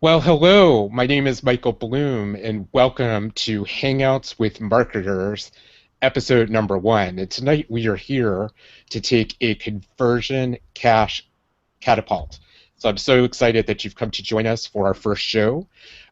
Well, hello. My name is Michael Bloom, and welcome to Hangouts with Marketers, episode number one. And tonight we are here to take a conversion cash catapult. So I'm so excited that you've come to join us for our first show.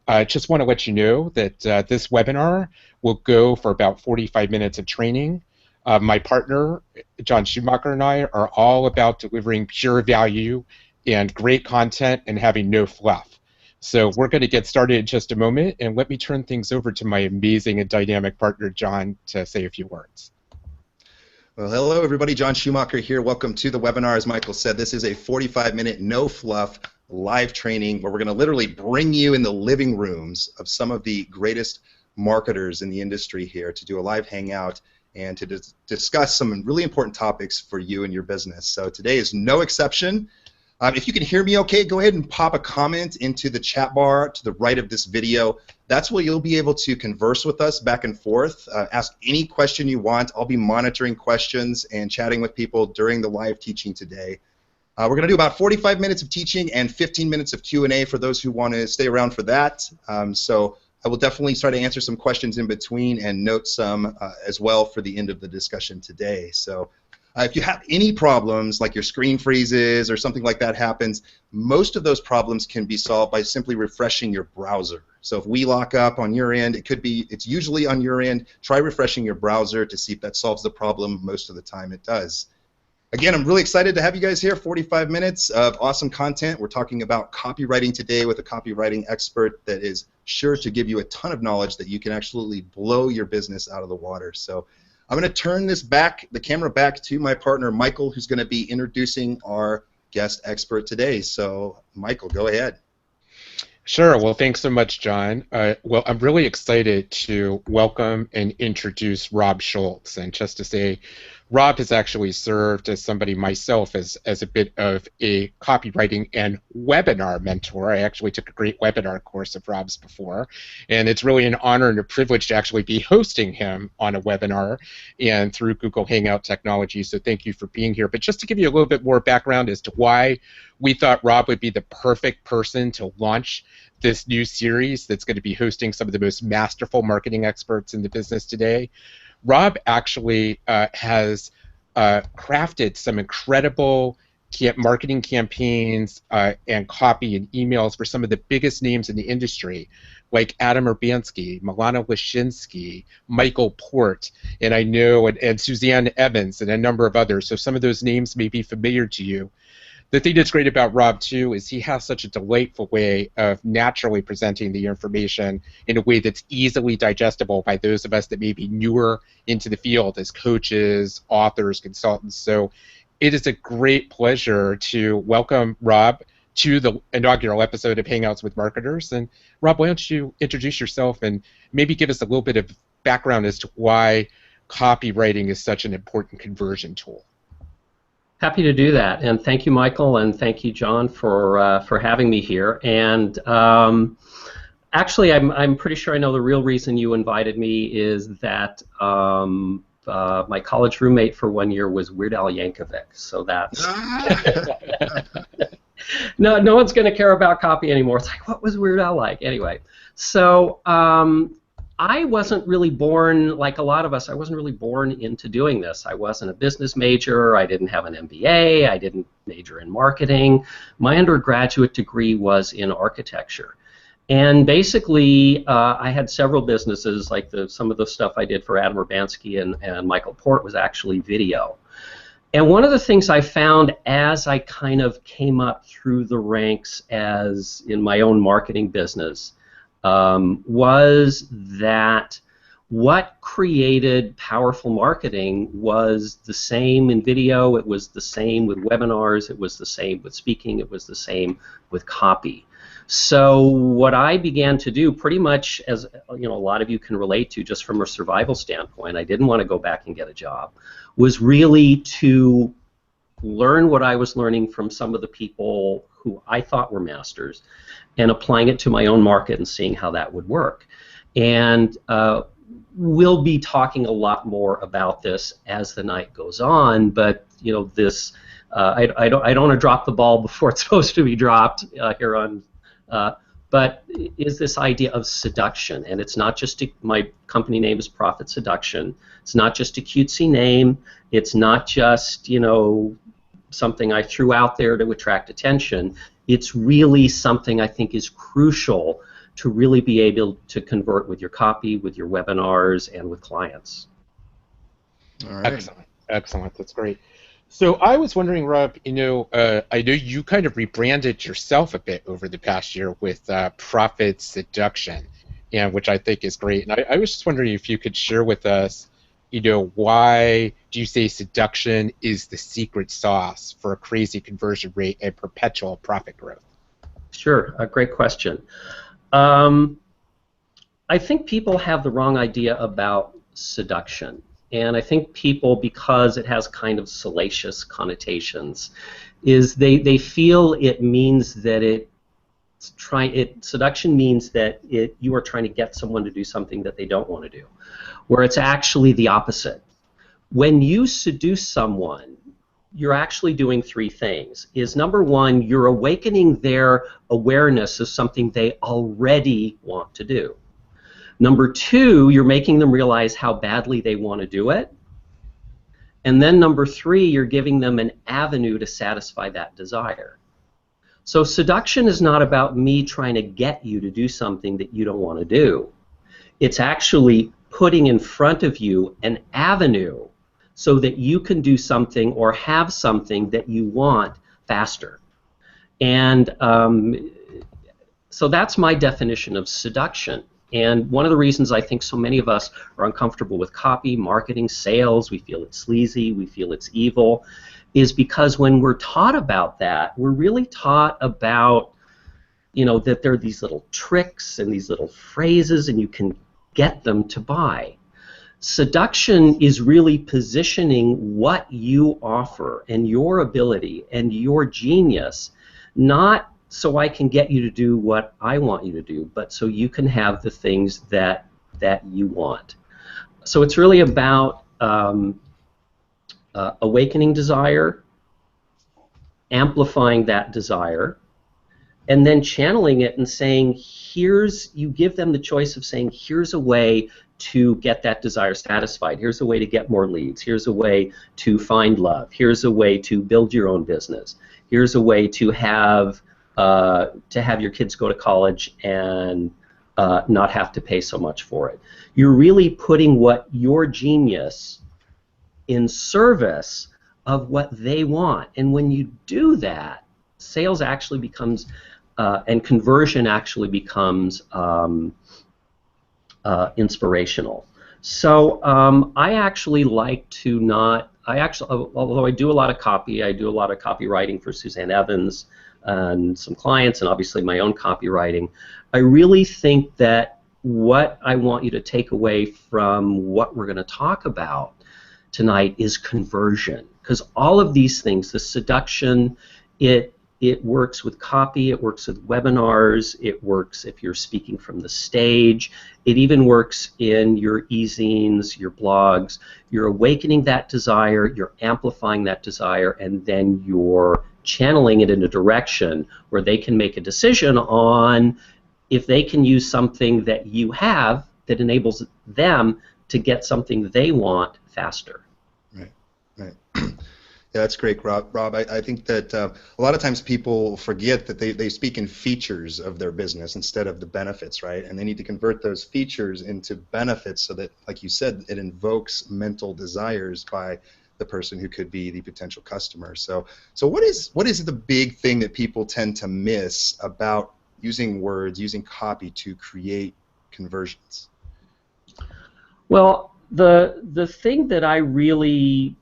I just want to let you know that this webinar will go for about 45 minutes of training. My partner, John Schumacher, and I are all about delivering pure value and great content and having no fluff. So we're going to get started in just a moment, and let me turn things over to my amazing and dynamic partner, John, to say a few words. Well, hello, everybody. John Schumacher here. Welcome to the webinar. As Michael said, this is a 45-minute, no-fluff live training where we're going to literally bring you in the living rooms of some of the greatest marketers in the industry here to do a live hangout and to discuss some really important topics for you and your business. So today is no exception. If you can hear me okay, go ahead and pop a comment into the chat bar to the right of this video. That's where you'll be able to converse with us back and forth. Ask any question you want. I'll be monitoring questions and chatting with people during the live teaching today. We're going to do about 45 minutes of teaching and 15 minutes of Q&A for those who want to stay around for that. So I will definitely try to answer some questions in between and note some as well for the end of the discussion today. So if you have any problems, like your screen freezes or something like that happens, most of those problems can be solved by simply refreshing your browser. So if we lock up on your end, it's usually on your end. Try refreshing your browser to see if that solves the problem. Most of the time it does. Again, I'm really excited to have you guys here. 45 minutes of awesome content. We're talking about copywriting today with a copywriting expert that is sure to give you a ton of knowledge that you can actually blow your business out of the water. So I'm going to turn the camera back to my partner, Michael, who's going to be introducing our guest expert today. So, Michael, go ahead. Sure. Well, thanks so much, John. Well, I'm really excited to welcome and introduce Rob Schultz. And just to say, Rob has actually served as somebody myself as a bit of a copywriting and webinar mentor. I actually took a great webinar course of Rob's before, and it's really an honor and a privilege to actually be hosting him on a webinar and through Google Hangout technology. So thank you for being here. But just to give you a little bit more background as to why we thought Rob would be the perfect person to launch this new series that's going to be hosting some of the most masterful marketing experts in the business today. Rob actually has crafted some incredible marketing campaigns and copy and emails for some of the biggest names in the industry, like Adam Urbanski, Milana Lashinsky, Michael Port, and I know, and Suzanne Evans, and a number of others. So some of those names may be familiar to you. The thing that's great about Rob, too, is he has such a delightful way of naturally presenting the information in a way that's easily digestible by those of us that may be newer into the field as coaches, authors, consultants. So it is a great pleasure to welcome Rob to the inaugural episode of Hangouts with Marketers. And Rob, why don't you introduce yourself and maybe give us a little bit of background as to why copywriting is such an important conversion tool. Happy to do that, and thank you, Michael, and thank you, John, for having me here. And actually, I'm pretty sure I know the real reason you invited me is that my college roommate for 1 year was Weird Al Yankovic. So that's no one's going to care about copy anymore. It's like, what was Weird Al like? Anyway, so I wasn't really born, like a lot of us, I wasn't really born into doing this. I wasn't a business major, I didn't have an MBA, I didn't major in marketing. My undergraduate degree was in architecture. And basically, I had several businesses, like some of the stuff I did for Adam Urbanski and Michael Port was actually video. And one of the things I found as I kind of came up through the ranks as in my own marketing business, was that what created powerful marketing was the same in video, it was the same with webinars, it was the same with speaking, it was the same with copy. So what I began to do, pretty much as you know, a lot of you can relate to just from a survival standpoint, I didn't want to go back and get a job, was really to learn what I was learning from some of the people who I thought were masters and applying it to my own market and seeing how that would work. And we'll be talking a lot more about this as the night goes on, but you know, this I don't want to drop the ball before it's supposed to be dropped here on but is this idea of seduction. And it's not just my company name is Profit Seduction. It's not just a cutesy name. It's not just, you know, something I threw out there to attract attention. It's really something I think is crucial to really be able to convert with your copy, with your webinars, and with clients. All right. Excellent. Excellent. That's great. So I was wondering, Rob, you know, I know you kind of rebranded yourself a bit over the past year with Profit Seduction, and which I think is great. And I was just wondering if you could share with us, you know, why do you say seduction is the secret sauce for a crazy conversion rate and perpetual profit growth? Sure, a great question. I think people have the wrong idea about seduction. And I think people, because it has kind of salacious connotations, is they feel it means that seduction means that you are trying to get someone to do something that they don't want to do, where it's actually the opposite. When you seduce someone, you're actually doing three things. Is number one, you're awakening their awareness of something they already want to do. Number two, you're making them realize how badly they want to do it. And then number three, you're giving them an avenue to satisfy that desire. So seduction is not about me trying to get you to do something that you don't want to do. It's actually putting in front of you an avenue so that you can do something or have something that you want faster. And so that's my definition of seduction. And one of the reasons I think so many of us are uncomfortable with copy, marketing, sales, we feel it's sleazy, we feel it's evil, is because when we're taught about that, we're really taught about, you know, that there are these little tricks and these little phrases and you can get them to buy. Seduction is really positioning what you offer and your ability and your genius, not so I can get you to do what I want you to do, but so you can have the things that you want. So it's really about awakening desire, amplifying that desire, and then channeling it and saying, you give them the choice of saying, here's a way to get that desire satisfied. Here's a way to get more leads. Here's a way to find love. Here's a way to build your own business. Here's a way to have your kids go to college and not have to pay so much for it. You're really putting what your genius in service of what they want. And when you do that, sales actually becomes, and conversion actually becomes inspirational. So I actually like to not, although I do a lot of copy, I do a lot of copywriting for Suzanne Evans and some clients, and obviously my own copywriting. I really think that what I want you to take away from what we're going to talk about tonight is conversion, because all of these things, the seduction, it works with copy, it works with webinars, it works if you're speaking from the stage, it even works in your e-zines, your blogs. You're awakening that desire, you're amplifying that desire, and then you're channeling it in a direction where they can make a decision on if they can use something that you have that enables them to get something they want faster. Right, right. Yeah, that's great, Rob. I think that a lot of times people forget that they speak in features of their business instead of the benefits, right? And they need to convert those features into benefits so that, like you said, it invokes mental desires by the person who could be the potential customer. So what is the big thing that people tend to miss about using words, using copy to create conversions? Well, the thing that I really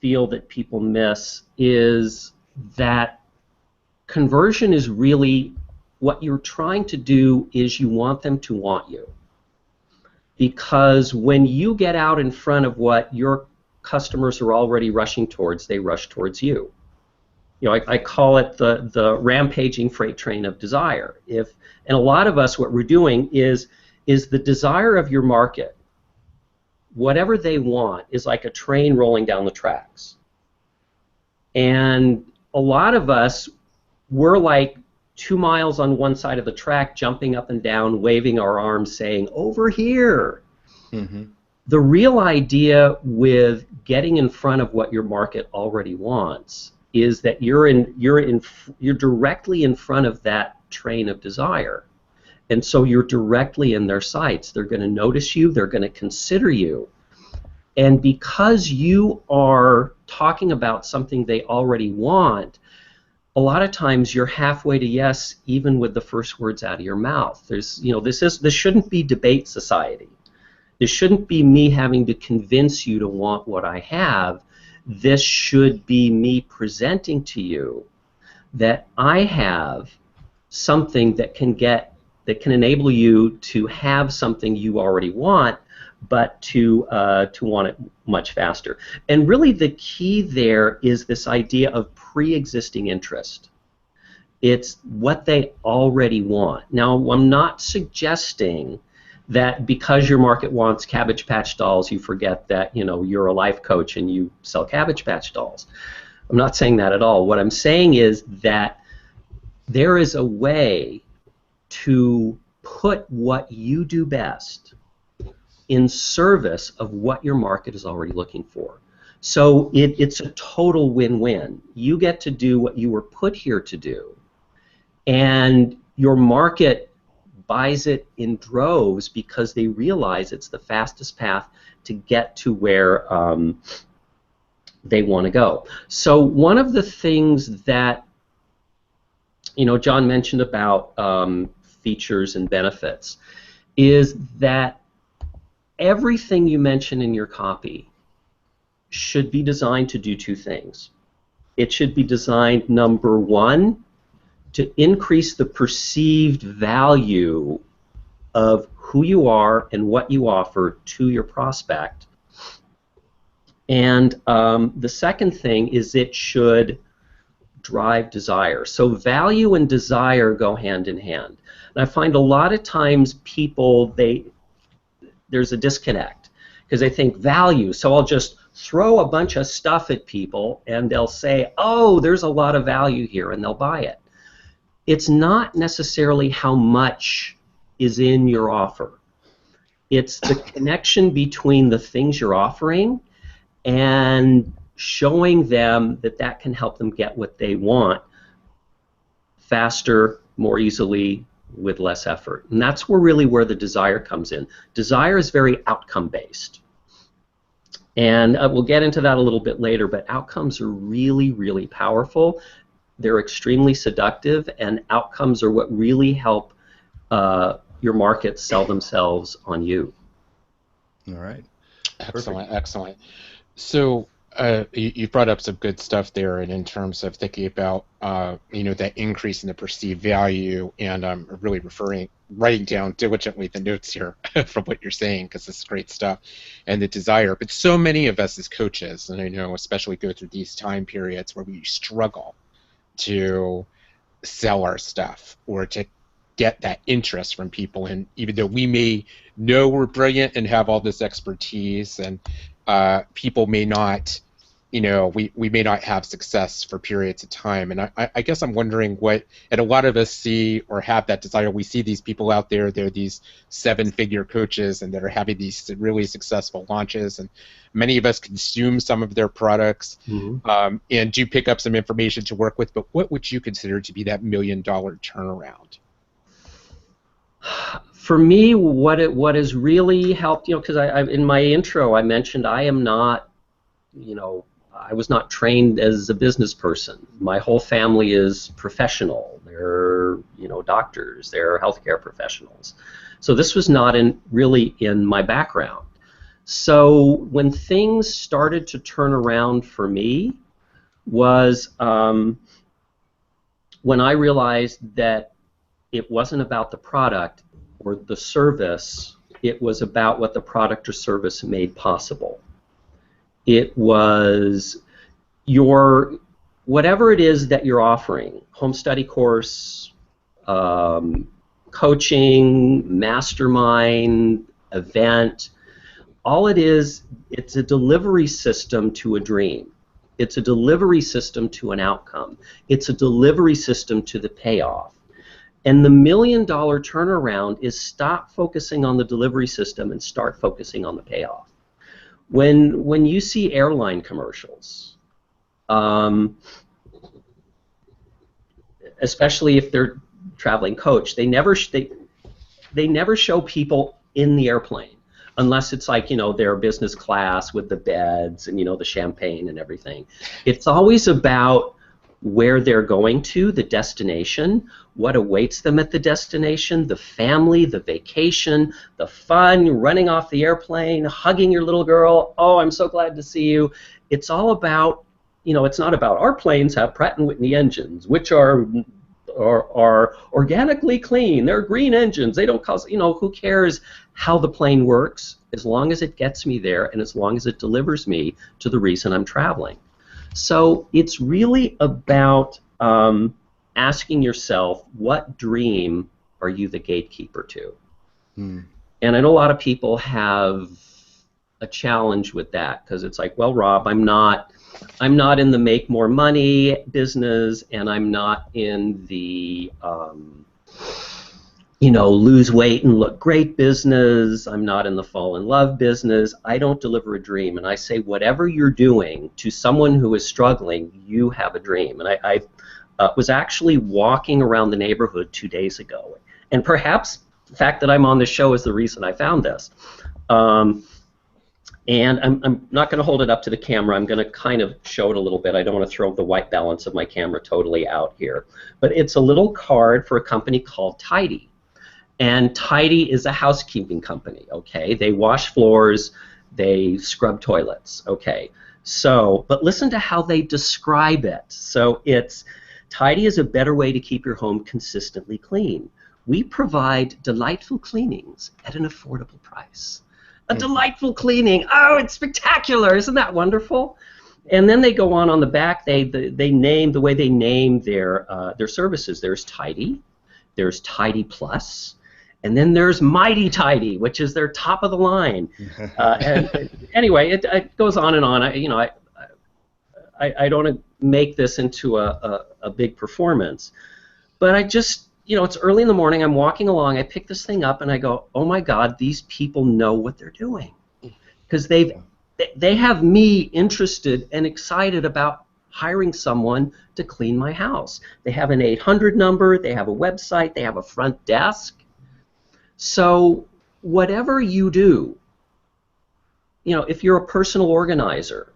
feel that people miss is that conversion is really what you're trying to do is you want them to want you. Because when you get out in front of what your customers are already rushing towards, they rush towards you. You know, I call it the rampaging freight train of desire. And a lot of us, what we're doing is the desire of your market. Whatever they want is like a train rolling down the tracks. And a lot of us, we're like 2 miles on one side of the track, jumping up and down, waving our arms, saying, "Over here." Mm-hmm. The real idea with getting in front of what your market already wants is that you're directly in front of that train of desire. And so you're directly in their sights. They're going to notice you, they're going to consider you. And because you are talking about something they already want, a lot of times you're halfway to yes, even with the first words out of your mouth. This shouldn't be debate society. This shouldn't be me having to convince you to want what I have. This should be me presenting to you that I have something that can enable you to have something you already want, but to want it much faster. And really the key there is this idea of pre-existing interest. It's what they already want. Now, I'm not suggesting that because your market wants Cabbage Patch dolls, you forget that you're a life coach and you sell Cabbage Patch dolls. I'm not saying that at all. What I'm saying is that there is a way to put what you do best in service of what your market is already looking for. So it's a total win-win. You get to do what you were put here to do, and your market buys it in droves because they realize it's the fastest path to get to where they want to go. So one of the things that John mentioned about features and benefits is that everything you mention in your copy should be designed to do two things. It should be designed, number one, to increase the perceived value of who you are and what you offer to your prospect. And the second thing is it should drive desire. So value and desire go hand in hand. And I find a lot of times people, there's a disconnect because they think value, so I'll just throw a bunch of stuff at people and they'll say, oh, there's a lot of value here, and they'll buy it. It's not necessarily how much is in your offer. It's the connection between the things you're offering and showing them that that can help them get what they want faster, more easily, with less effort. And that's where the desire comes in. Desire is very outcome-based. And we'll get into that a little bit later, but outcomes are really, really powerful. They're extremely seductive, and outcomes are what really help your market sell themselves on you. All right. Excellent, excellent. So you brought up some good stuff there, and in terms of thinking about that increase in the perceived value, and I'm really writing down diligently the notes here from what you're saying, because this is great stuff, and the desire. But so many of us as coaches, and I know especially go through these time periods where we struggle to sell our stuff or to get that interest from people, and even though we may know we're brilliant and have all this expertise, and people may not, we may not have success for periods of time. And I guess I'm wondering and a lot of us see or have that desire. We see these people out there, they're these 7-figure coaches, and that are having these really successful launches, and many of us consume some of their products, and do pick up some information to work with. But what would you consider to be that $1 million turnaround? For me, what has really helped, because in my intro I mentioned I am not, I was not trained as a business person. My whole family is professional. They're, doctors. They're healthcare professionals. So this was not really in my background. So when things started to turn around for me was when I realized that it wasn't about the product or the service, it was about what the product or service made possible. It was whatever it is that you're offering, home study course, coaching, mastermind, event, all it is, it's a delivery system to a dream. It's a delivery system to an outcome. It's a delivery system to the payoff. And the $1 million turnaround is stop focusing on the delivery system and start focusing on the payoff. When you see airline commercials, especially if they're traveling coach, they never show people in the airplane unless it's like, their business class with the beds and, the champagne and everything. It's always about where they're going to, the destination, what awaits them at the destination, the family, the vacation, the fun, running off the airplane, hugging your little girl, oh, I'm so glad to see you. It's all about, it's not about our planes have Pratt & Whitney engines, which are organically clean. They're green engines. They don't cause, who cares how the plane works as long as it gets me there and as long as it delivers me to the reason I'm traveling. So it's really about asking yourself, what dream are you the gatekeeper to? And I know a lot of people have a challenge with that because it's like, well, Rob, I'm not in the make more money business, and I'm not in the lose weight and look great business. I'm not in the fall in love business. I don't deliver a dream. And I say, whatever you're doing to someone who is struggling, you have a dream. And I was actually walking around the neighborhood 2 days ago, and perhaps the fact that I'm on this show is the reason I found this. And I'm not going to hold it up to the camera. I'm going to kind of show it a little bit. I don't want to throw the white balance of my camera totally out here. But it's a little card for a company called Tidy. And Tidy is a housekeeping company, okay? They wash floors, they scrub toilets, okay? So, but listen to how they describe it. So it's, Tidy is a better way to keep your home consistently clean. We provide delightful cleanings at an affordable price. A delightful cleaning. Oh, it's spectacular. Isn't that wonderful? And then they go on the back. They name the way they name their services. There's Tidy, there's Tidy Plus, and then there's Mighty Tidy, which is their top of the line. And anyway, it goes on and on. I don't want to make this into a big performance, but I just, it's early in the morning, I'm walking along, I pick this thing up and I go, oh my God, these people know what they're doing. Because they have me interested and excited about hiring someone to clean my house. They have an 800 number, they have a website, they have a front desk. So whatever you do, if you're a personal organizer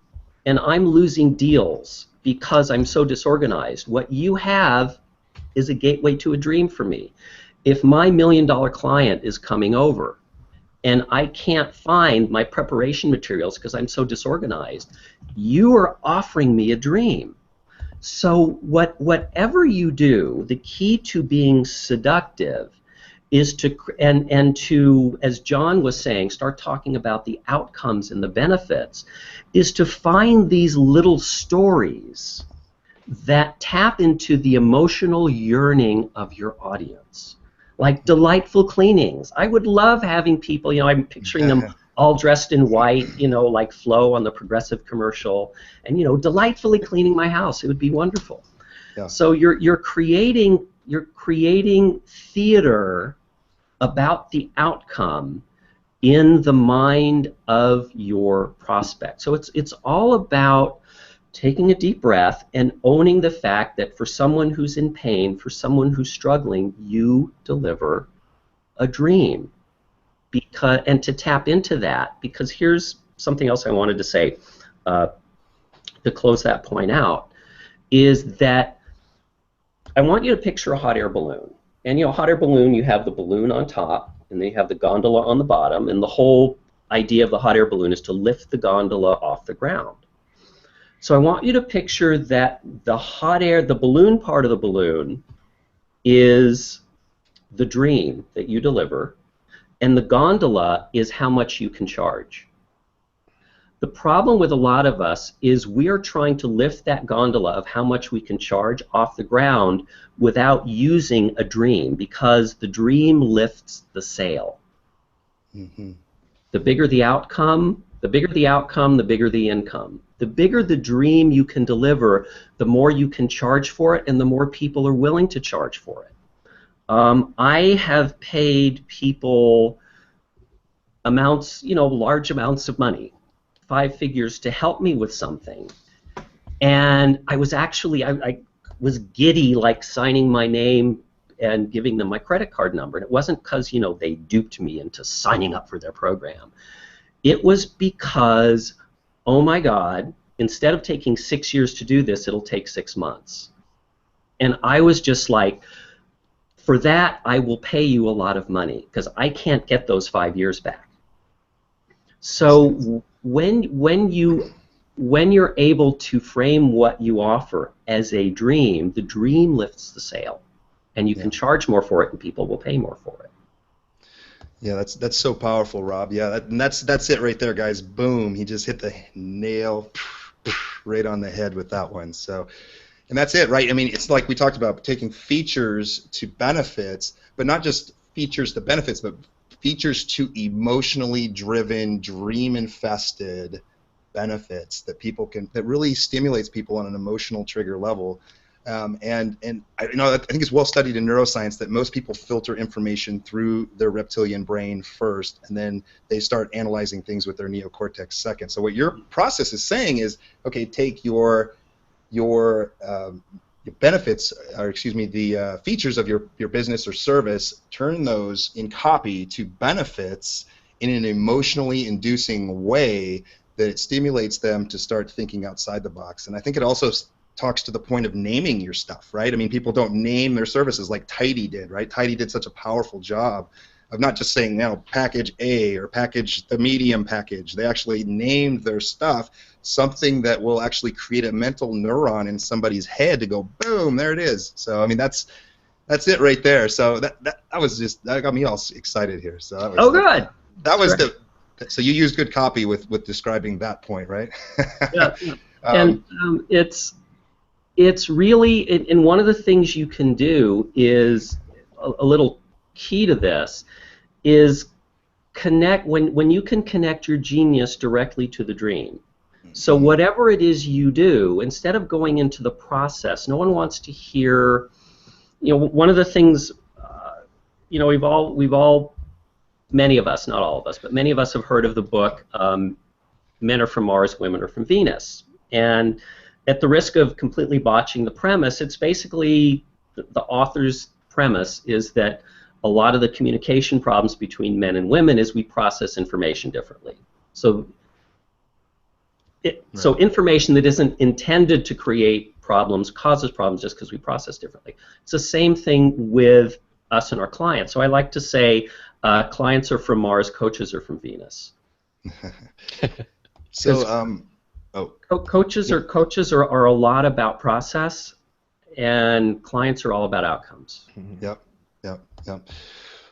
and I'm losing deals because I'm so disorganized, what you have is a gateway to a dream for me. If my $1 million client is coming over and I can't find my preparation materials because I'm so disorganized, you are offering me a dream. So whatever you do, the key to being seductive is to, and to, as John was saying, start talking about the outcomes and the benefits, is to find these little stories that tap into the emotional yearning of your audience. Like delightful cleanings. I would love having people, I'm picturing them all dressed in white, like Flo on the Progressive commercial, and, delightfully cleaning my house. It would be wonderful. Yeah. So you're creating theater about the outcome in the mind of your prospect. So it's all about taking a deep breath and owning the fact that for someone who's in pain, for someone who's struggling, you deliver a dream. And to tap into that, because here's something else I wanted to say to close that point out, is that I want you to picture a hot air balloon. And hot air balloon, you have the balloon on top, and then you have the gondola on the bottom, and the whole idea of the hot air balloon is to lift the gondola off the ground. So I want you to picture that the hot air, the balloon part of the balloon, is the dream that you deliver, and the gondola is how much you can charge. The problem with a lot of us is we are trying to lift that gondola of how much we can charge off the ground without using a dream, because the dream lifts the sail. Mm-hmm. The bigger the outcome, the bigger the income. The bigger the dream you can deliver, the more you can charge for it, and the more people are willing to charge for it. I have paid people amounts, large amounts of money, 5 figures, to help me with something. And I was actually, I was giddy, like signing my name and giving them my credit card number. And it wasn't because, they duped me into signing up for their program. It was because, oh my God, instead of taking 6 years to do this, it'll take 6 months. And I was just like, for that, I will pay you a lot of money because I can't get those 5 years back. So when you're able to frame what you offer as a dream, the dream lifts the sail, and you can charge more for it, and people will pay more for it. Yeah, that's so powerful, Rob. Yeah, that's it right there, guys. Boom! He just hit the nail right on the head with that one. So, and that's it, right? I mean, it's like we talked about taking features to benefits, but not just features to benefits, but features to emotionally driven, dream-infested benefits that that really stimulates people on an emotional trigger level. And I think it's well studied in neuroscience that most people filter information through their reptilian brain first, and then they start analyzing things with their neocortex second. So what your process is saying is, okay, take your benefits, or excuse me, the features of your business or service, turn those in copy to benefits in an emotionally inducing way that it stimulates them to start thinking outside the box. And I think it also talks to the point of naming your stuff, right? I mean, people don't name their services like Tidy did, right? Tidy did such a powerful job of not just saying, package A or package the medium package. They actually named their stuff, something that will actually create a mental neuron in somebody's head to go, boom, there it is. So, I mean, that's it right there. So that got me all excited here. So that was, good. That was so you used good copy with describing that point, right? Yeah. And it's really, and one of the things you can do is a little key to this is connect when you can connect your genius directly to the dream. So whatever it is you do, instead of going into the process, no one wants to hear. One of the things, we've all, many of us, not all of us, but many of us have heard of the book Men Are From Mars, Women Are From Venus. And at the risk of completely botching the premise, it's basically the author's premise is that a lot of the communication problems between men and women is we process information differently. So, so information that isn't intended to create problems causes problems just because we process differently. It's the same thing with us and our clients. So I like to say clients are from Mars, coaches are from Venus. So, coaches are a lot about process, and clients are all about outcomes. Yep.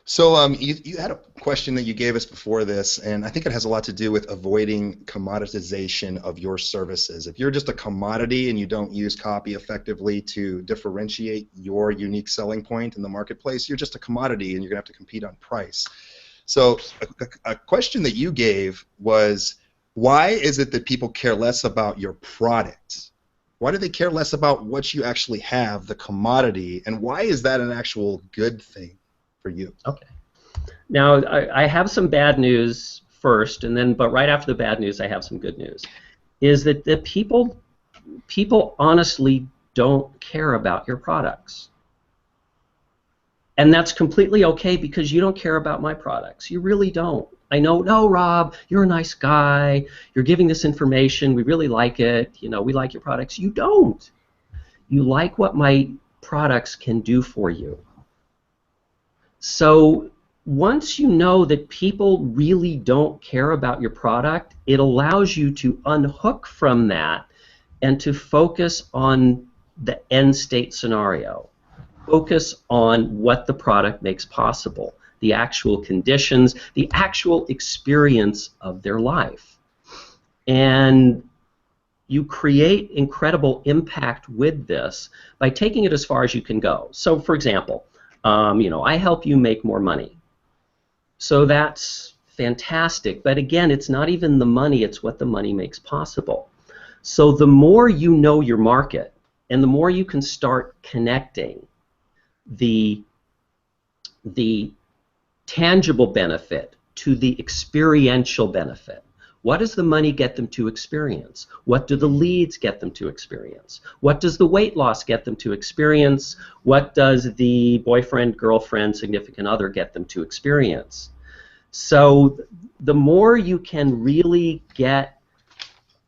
So you had a question that you gave us before this, and I think it has a lot to do with avoiding commoditization of your services. If you're just a commodity and you don't use copy effectively to differentiate your unique selling point in the marketplace, you're just a commodity and you're going to have to compete on price. So a question that you gave was, why is it that people care less about your product? Why do they care less about what you actually have, the commodity, and why is that an actual good thing for you? Okay. Now, I have some bad news first, but right after the bad news, I have some good news. Is that the people honestly don't care about your products. And that's completely okay because you don't care about my products. You really don't. I know, no, Rob, you're a nice guy. You're giving this information. We really like it. We like your products. You don't. You like what my products can do for you. So once you know that people really don't care about your product, it allows you to unhook from that and to focus on the end state scenario. Focus on what the product makes possible, the actual conditions, the actual experience of their life. And you create incredible impact with this by taking it as far as you can go. So, for example, I help you make more money. So that's fantastic. But again, it's not even the money, it's what the money makes possible. So the more you know your market and the more you can start connecting the the tangible benefit to the experiential benefit. What does the money get them to experience? What do the leads get them to experience? What does the weight loss get them to experience? What does the boyfriend, girlfriend, significant other get them to experience? So the more you can really get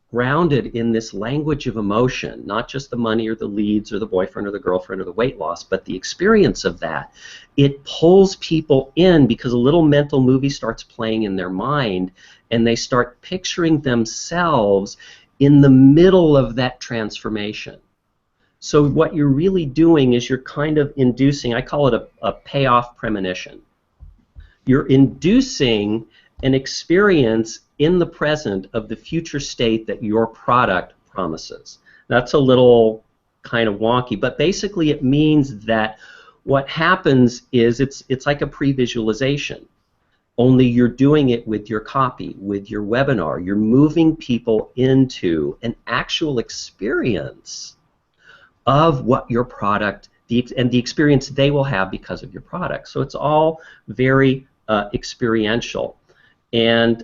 grounded in this language of emotion, not just the money or the leads or the boyfriend or the girlfriend or the weight loss, but the experience of that, it pulls people in because a little mental movie starts playing in their mind and they start picturing themselves in the middle of that transformation. So what you're really doing is you're kind of inducing, I call it a payoff premonition. You're inducing an experience in the present of the future state that your product promises. That's a little kind of wonky, but basically it means that what happens is it's like a pre-visualization, only you're doing it with your copy, with your webinar. You're moving people into an actual experience of what your product, and the experience they will have because of your product. So it's all very experiential. And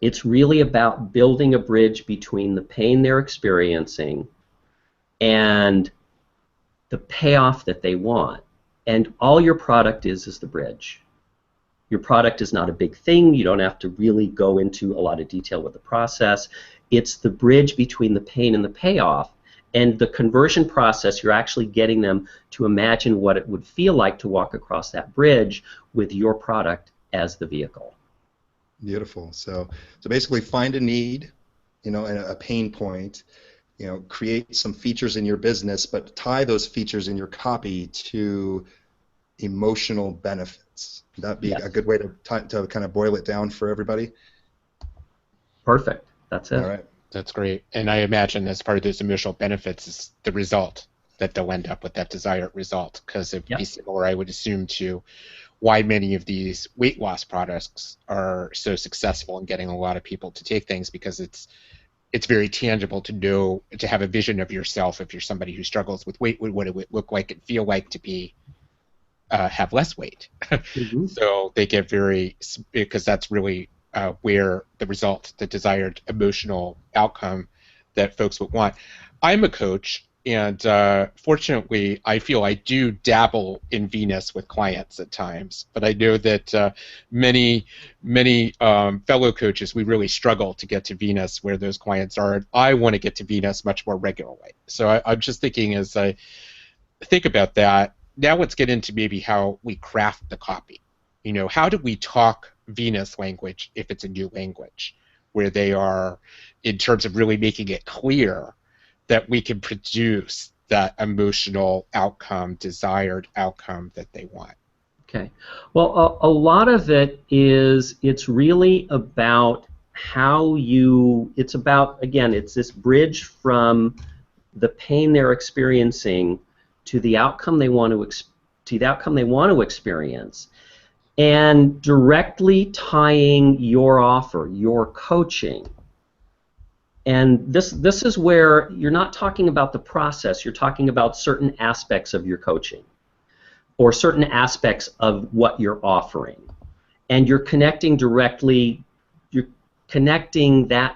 it's really about building a bridge between the pain they're experiencing and the payoff that they want. And all your product is the bridge. Your product is not a big thing. You don't have to really go into a lot of detail with the process. It's the bridge between the pain and the payoff. And the conversion process, you're actually getting them to imagine what it would feel like to walk across that bridge with your product as the vehicle. Beautiful. So basically find a need, and a pain point, create some features in your business, but tie those features in your copy to emotional benefits. Would that be Yes. a good way to kind of boil it down for everybody? Perfect. That's it. All right. That's great. And I imagine as part of those emotional benefits is the result, that they'll end up with that desired result, because it would be similar, I would assume, to why many of these weight loss products are so successful in getting a lot of people to take things, because it's very tangible to know, to have a vision of yourself if you're somebody who struggles with weight, what it would look like and feel like to be have less weight. Mm-hmm. So they get very, because that's really where the result, the desired emotional outcome that folks would want. I'm a coach, and fortunately, I feel I do dabble in Venus with clients at times, but I know that many fellow coaches, we really struggle to get to Venus where those clients are. I want to get to Venus much more regularly. So I'm just thinking, as I think about that, now let's get into maybe how we craft the copy. How do we talk Venus language if it's a new language, where they are, in terms of really making it clear that we can produce that emotional outcome, desired outcome that they want? Okay. Well, a lot of it is, it's really about how it's about, again, it's this bridge from the pain they're experiencing to the outcome they want to experience, and directly tying your offer, your coaching. And this is where you're not talking about the process, you're talking about certain aspects of your coaching or certain aspects of what you're offering. And you're connecting that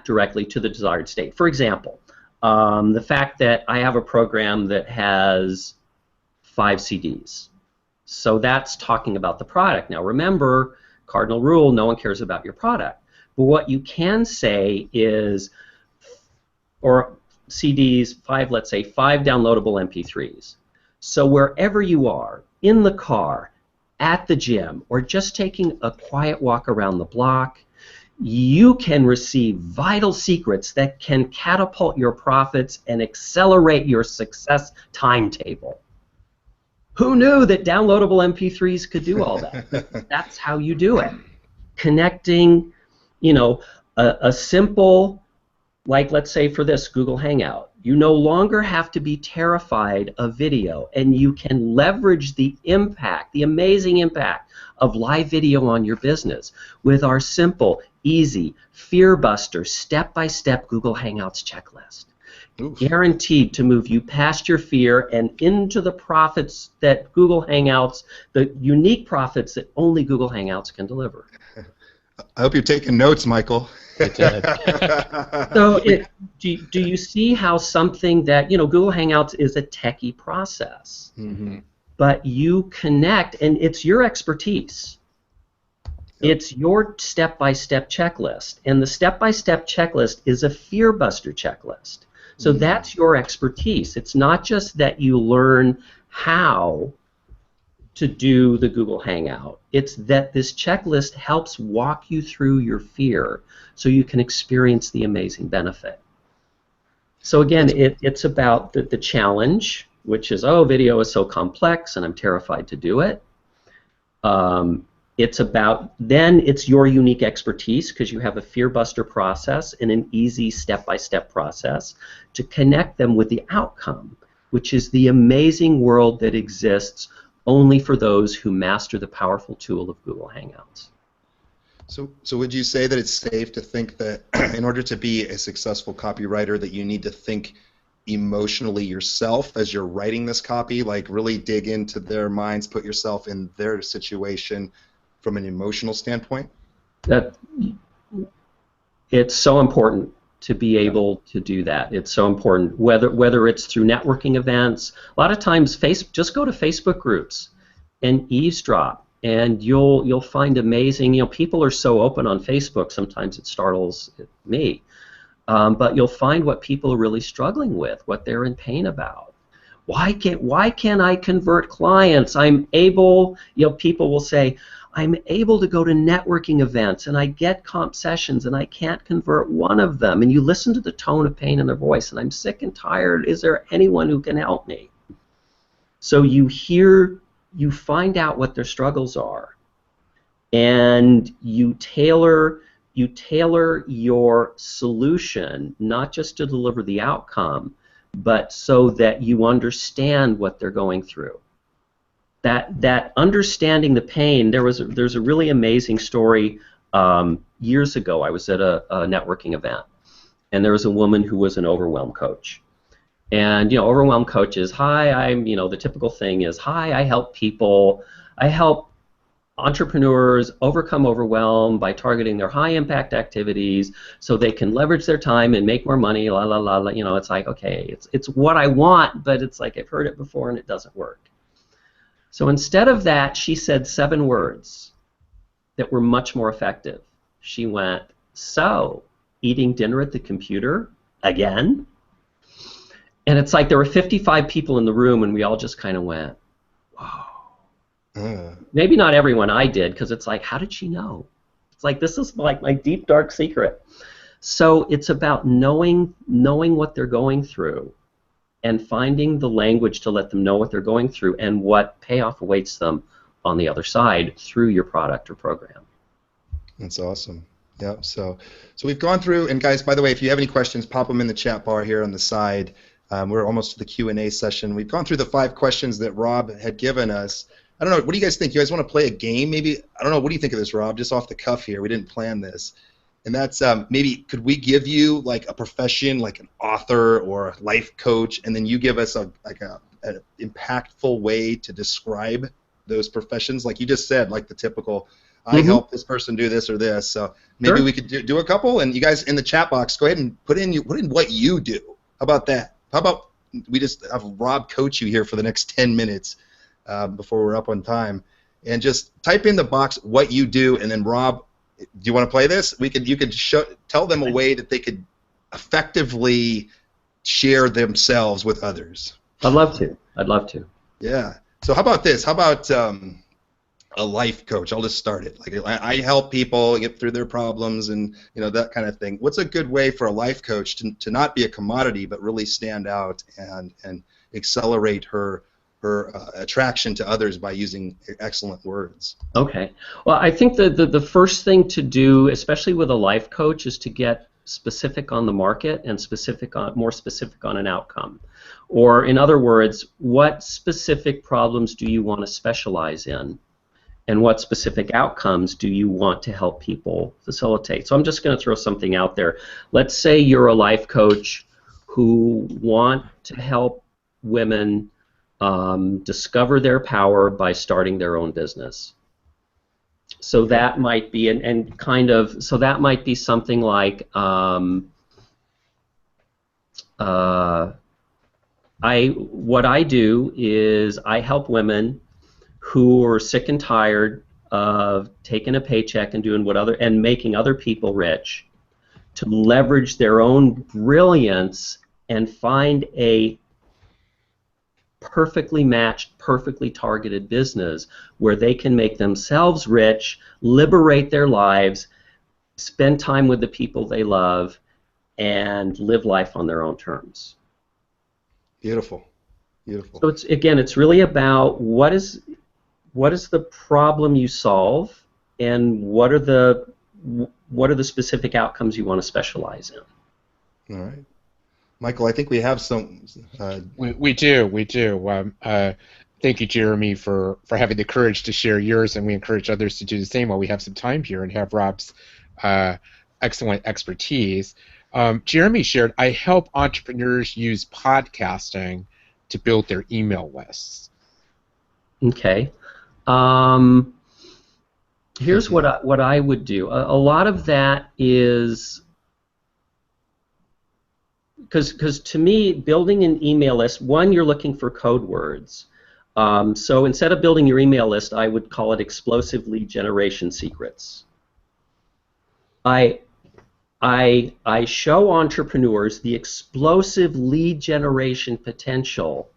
directly to the desired state. For example, the fact that I have a program that has 5 CDs. So that's talking about the product. Now remember, cardinal rule, no one cares about your product. But what you can say is, or CDs, let's say 5 downloadable MP3s. So wherever you are, in the car, at the gym, or just taking a quiet walk around the block, you can receive vital secrets that can catapult your profits and accelerate your success timetable. Who knew that downloadable MP3s could do all that? That's how you do it. Connecting, a simple, like let's say for this Google Hangout, you no longer have to be terrified of video, and you can leverage the impact, the amazing impact of live video on your business with our simple, easy, fear buster, step-by-step Google Hangouts checklist. Oof. Guaranteed to move you past your fear and into the profits that Google Hangouts, the unique profits that only Google Hangouts can deliver. I hope you're taking notes, Michael. It did. So do you see how something that, Google Hangouts is a techie process, Mm-hmm. but you connect, and it's your expertise. It's your step-by-step checklist, and the step-by-step checklist is a fear-buster checklist. So that's your expertise. It's not just that you learn how to do the Google Hangout. It's that this checklist helps walk you through your fear so you can experience the amazing benefit. So again, it's about the challenge, which is, video is so complex and I'm terrified to do it. It's about, then it's your unique expertise because you have a fear buster process and an easy step-by-step process to connect them with the outcome, which is the amazing world that exists only for those who master the powerful tool of Google Hangouts. So would you say that it's safe to think that in order to be a successful copywriter that you need to think emotionally yourself as you're writing this copy, like really dig into their minds, put yourself in their situation from an emotional standpoint? That it's so important to be able to do that. It's so important, whether it's through networking events. A lot of times, just go to Facebook groups and eavesdrop, and you'll find amazing. People are so open on Facebook. Sometimes it startles me, but you'll find what people are really struggling with, what they're in pain about. Why can't I convert clients? I'm able. People will say, I'm able to go to networking events and I get comp sessions and I can't convert one of them. And you listen to the tone of pain in their voice, and I'm sick and tired. Is there anyone who can help me? So you find out what their struggles are, and you tailor your solution not just to deliver the outcome, but so that you understand what they're going through. That understanding the pain. There's a really amazing story. Years ago, I was at a networking event, and there was a woman who was an overwhelm coach. And overwhelm coaches, hi, I'm the typical thing is, hi, I help people, I help entrepreneurs overcome overwhelm by targeting their high impact activities so they can leverage their time and make more money. La la la. It's like, okay, it's what I want, but it's like I've heard it before and it doesn't work. So instead of that, she said 7 words that were much more effective. She went, so, eating dinner at the computer again? And it's like there were 55 people in the room, and we all just kind of went, whoa. Maybe not everyone. I did, because it's like, how did she know? It's like, this is like my deep, dark secret. So it's about knowing what they're going through and finding the language to let them know what they're going through and what payoff awaits them on the other side through your product or program. That's awesome. Yep. So we've gone through, and guys, by the way, if you have any questions, pop them in the chat bar here on the side. We're almost to the Q&A session. We've gone through the 5 questions that Rob had given us. I don't know. What do you guys think? You guys want to play a game? Maybe. I don't know. What do you think of this, Rob? Just off the cuff here. We didn't plan this. And that's maybe could we give you like a profession, like an author or a life coach, and then you give us an impactful way to describe those professions, like you just said, like the typical, I help this person do this or this. So maybe we could do a couple, and you guys in the chat box, go ahead and put in what you do. How about that? How about we just have Rob coach you here for the next 10 minutes before we're up on time, and just type in the box what you do, and then Rob, do you want to play this? You could tell them a way that they could effectively share themselves with others. I'd love to. Yeah. So how about this? How about a life coach? I'll just start it. Like I help people get through their problems and that kind of thing. What's a good way for a life coach to not be a commodity but really stand out and accelerate her attraction to others by using excellent words? Okay. Well, I think the first thing to do, especially with a life coach, is to get specific on the market and more specific on an outcome. Or in other words, what specific problems do you want to specialize in? And what specific outcomes do you want to help people facilitate? So I'm just going to throw something out there. Let's say you're a life coach who want to help women discover their power by starting their own business. So that might be, so that might be something like, what I do is I help women who are sick and tired of taking a paycheck and doing and making other people rich, to leverage their own brilliance and find a perfectly matched, perfectly targeted business where they can make themselves rich, liberate their lives, spend time with the people they love, and live life on their own terms. Beautiful, beautiful. So it's really about what is the problem you solve, and what are the specific outcomes you want to specialize in. All right, Michael. I think we have some. We do. Thank you, Jeremy, for having the courage to share yours, and we encourage others to do the same while we have some time here and have Rob's excellent expertise. Jeremy shared, I help entrepreneurs use podcasting to build their email lists. Okay. Here's what I would do. A lot of that is because to me, building an email list, one, you're looking for code words. So instead of building your email list, I would call it explosive lead generation secrets. I show entrepreneurs the explosive lead generation potential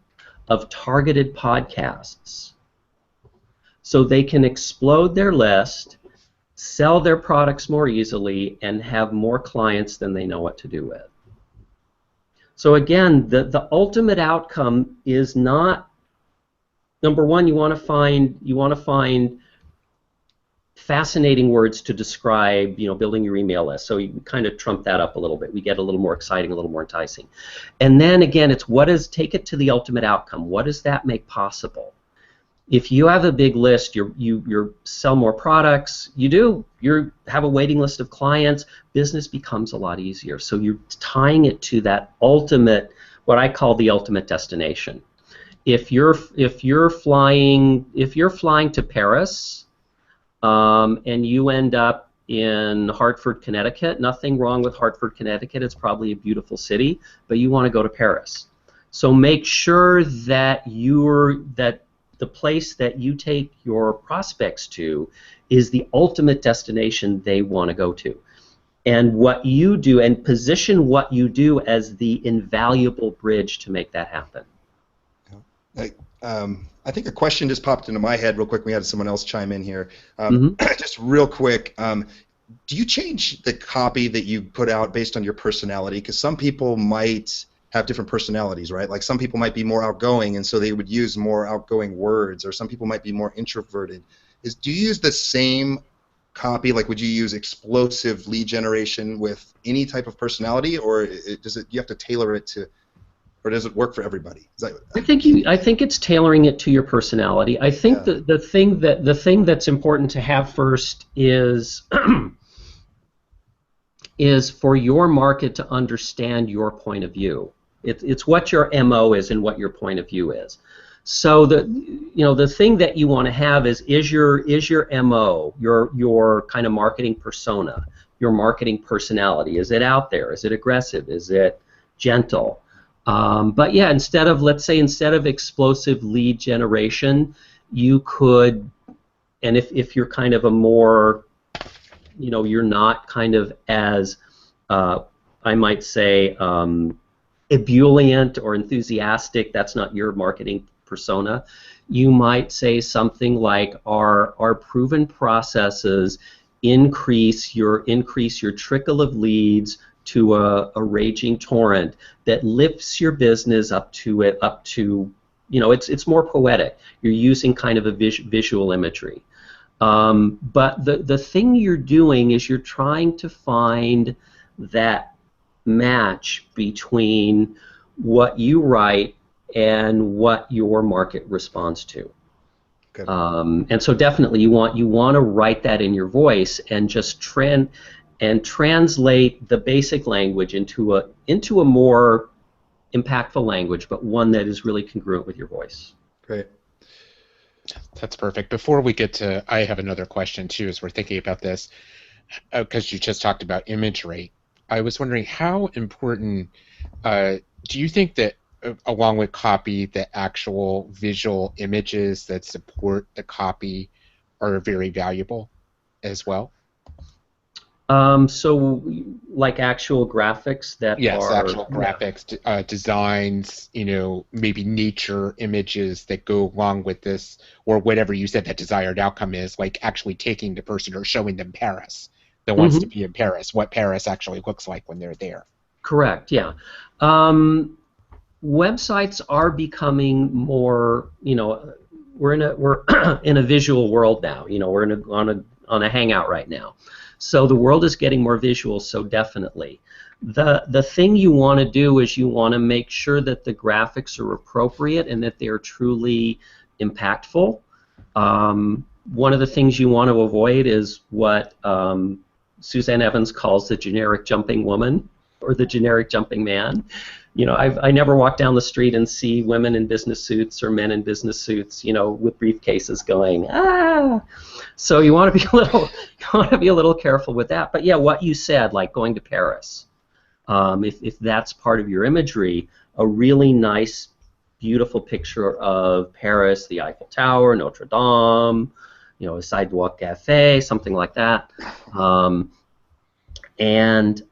of targeted podcasts, so they can explode their list, sell their products more easily, and have more clients than they know what to do with. So again, the ultimate outcome is not, number one, you want to find fascinating words to describe, building your email list. So you kind of trump that up a little bit. We get a little more exciting, a little more enticing. And then again, it's take it to the ultimate outcome. What does that make possible? If you have a big list, you sell more products, you have a waiting list of clients, business becomes a lot easier. So you're tying it to that ultimate, what I call the ultimate destination. If you're flying to Paris, and you end up in Hartford, Connecticut, nothing wrong with Hartford, Connecticut. It's probably a beautiful city, but you want to go to Paris. So make sure that the place that you take your prospects to is the ultimate destination they want to go to. And what you do, and position what you do as the invaluable bridge to make that happen. I think a question just popped into my head real quick. We had someone else chime in here. Mm-hmm. Just real quick, do you change the copy that you put out based on your personality? Because some people might have different personalities, right? Like some people might be more outgoing, and so they would use more outgoing words, or some people might be more introverted. Do you use the same copy? Like, would you use explosive lead generation with any type of personality, or you have to tailor it to? Or does it work for everybody? I think it's tailoring it to your personality. I think the thing that's important to have first is is for your market to understand your point of view. It's what your MO is and what your point of view is. So the thing that you want to have is your MO, your kind of marketing persona, your marketing personality. Is it out there? Is it aggressive? Is it gentle? But yeah, instead of explosive lead generation, you could, and if you're kind of a more, you're not kind of as, I might say, ebullient or enthusiastic, that's not your marketing persona, you might say something like, our proven processes increase your trickle of leads to a raging torrent that lifts your business up to it's more poetic. You're using kind of a visual imagery. But the thing you're doing is you're trying to find that match between what you write and what your market responds to. Okay. And so definitely you want to write that in your voice and just translate the basic language into a more impactful language, but one that is really congruent with your voice. Great. That's perfect. Before we get to, I have another question too, as we're thinking about this, because you just talked about imagery. I was wondering how important do you think that, along with copy, the actual visual images that support the copy are very valuable as well? So, like actual graphics that Yes, are, actual graphics, designs, maybe nature images that go along with this, or whatever you said that desired outcome is, like actually taking the person or showing them Paris that wants to be in Paris, what Paris actually looks like when they're there. Correct. Yeah. Websites are becoming more. We're in a visual world now. We're on a hangout right now. So the world is getting more visual, so definitely. The thing you want to do is you want to make sure that the graphics are appropriate and that they are truly impactful. One of the things you want to avoid is what Suzanne Evans calls the generic jumping woman or the generic jumping man. I never walk down the street and see women in business suits or men in business suits, with briefcases going, ah. So you want to be a little careful with that. But yeah, what you said, like going to Paris, if that's part of your imagery, a really nice, beautiful picture of Paris, the Eiffel Tower, Notre Dame, a sidewalk cafe, something like that, and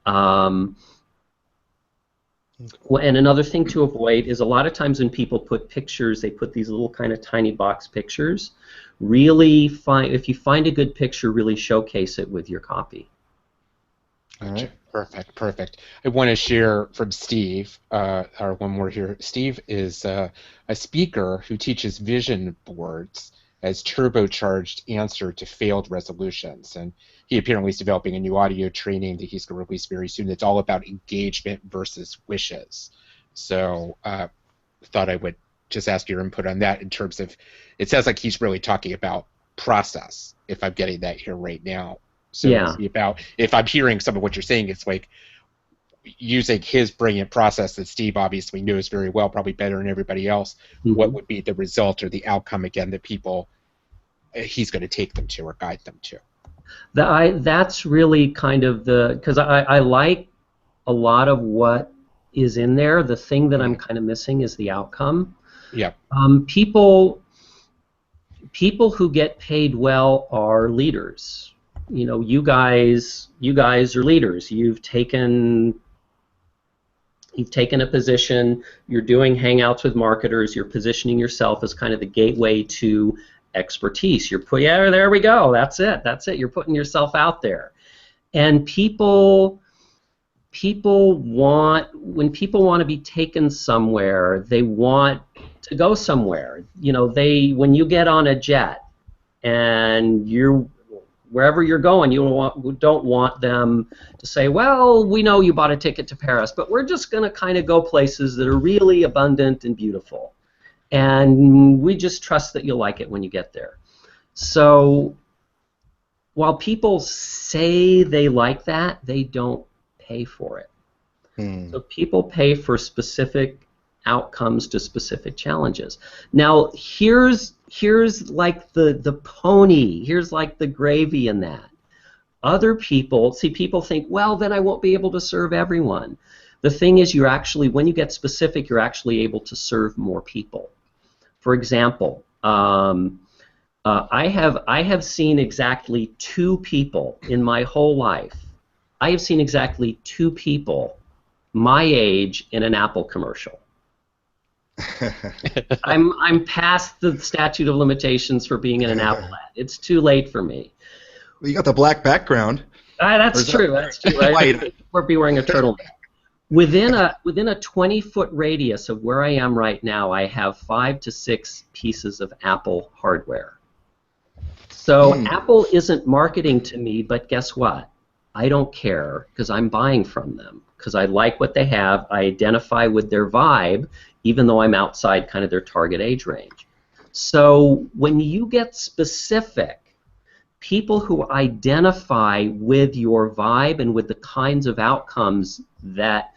another thing to avoid is a lot of times when people put pictures, they put these little kind of tiny box pictures. If you find a good picture, really showcase it with your copy. All right, perfect. I want to share from Steve, or one more here. Steve is a speaker who teaches vision boards as turbocharged answer to failed resolutions, and he apparently is developing a new audio training that he's going to release very soon. It's all about engagement versus wishes. So thought I would just ask your input on that in terms of, it sounds like he's really talking about process, if I'm getting that here right now. So yeah. If I'm hearing some of what you're saying, it's like using his brilliant process that Steve obviously knows very well, probably better than everybody else, what would be the result or the outcome, again, that he's going to take them to or guide them to. That's really kind of because I like a lot of what is in there. The thing that I'm kind of missing is the outcome. Yeah. People who get paid well are leaders. You guys are leaders. You've taken a position. You're doing hangouts with marketers. You're positioning yourself as kind of the gateway to expertise. There we go. That's it. You're putting yourself out there. And when people want to be taken somewhere, they want to go somewhere. When you get on a jet and wherever you're going, you don't want them to say, well, we know you bought a ticket to Paris, but we're just going to kind of go places that are really abundant and beautiful. And we just trust that you'll like it when you get there. So while people say they like that, they don't pay for it. So people pay for specific outcomes to specific challenges. Now here's like the pony, here's like the gravy in that. Other people think, well, then I won't be able to serve everyone. The thing is, when you get specific, you're actually able to serve more people. For example, I have seen exactly 2 people in my whole life. I have seen exactly 2 people my age in an Apple commercial. I'm past the statute of limitations for being in an Apple ad. It's too late for me. Well, you got the black background. That's true. That's true. I would be wearing a turtleneck. Within a 20-foot radius of where I am right now, I have 5 to 6 pieces of Apple hardware. So Apple isn't marketing to me, but guess what? I don't care because I'm buying from them because I like what they have. I identify with their vibe, even though I'm outside kind of their target age range. So when you get specific, people who identify with your vibe and with the kinds of outcomes that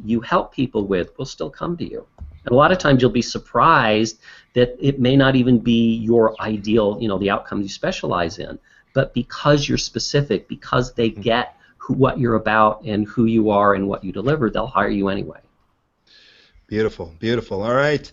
you help people with will still come to you. And a lot of times you'll be surprised that it may not even be your ideal, the outcome you specialize in, but because you're specific, because they get what you're about and who you are and what you deliver, they'll hire you anyway. Beautiful, beautiful. All right.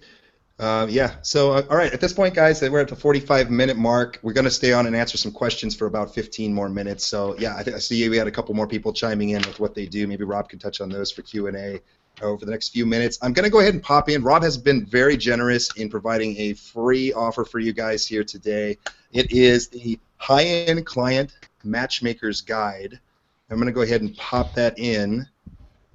Yeah, so all right, at this point, guys, we're at the 45-minute mark. We're going to stay on and answer some questions for about 15 more minutes. So yeah, I see we had a couple more people chiming in with what they do. Maybe Rob can touch on those for Q&A over the next few minutes. I'm going to go ahead and pop in. Rob has been very generous in providing a free offer for you guys here today. It is the High-End Client Matchmaker's Guide. I'm going to go ahead and pop that in.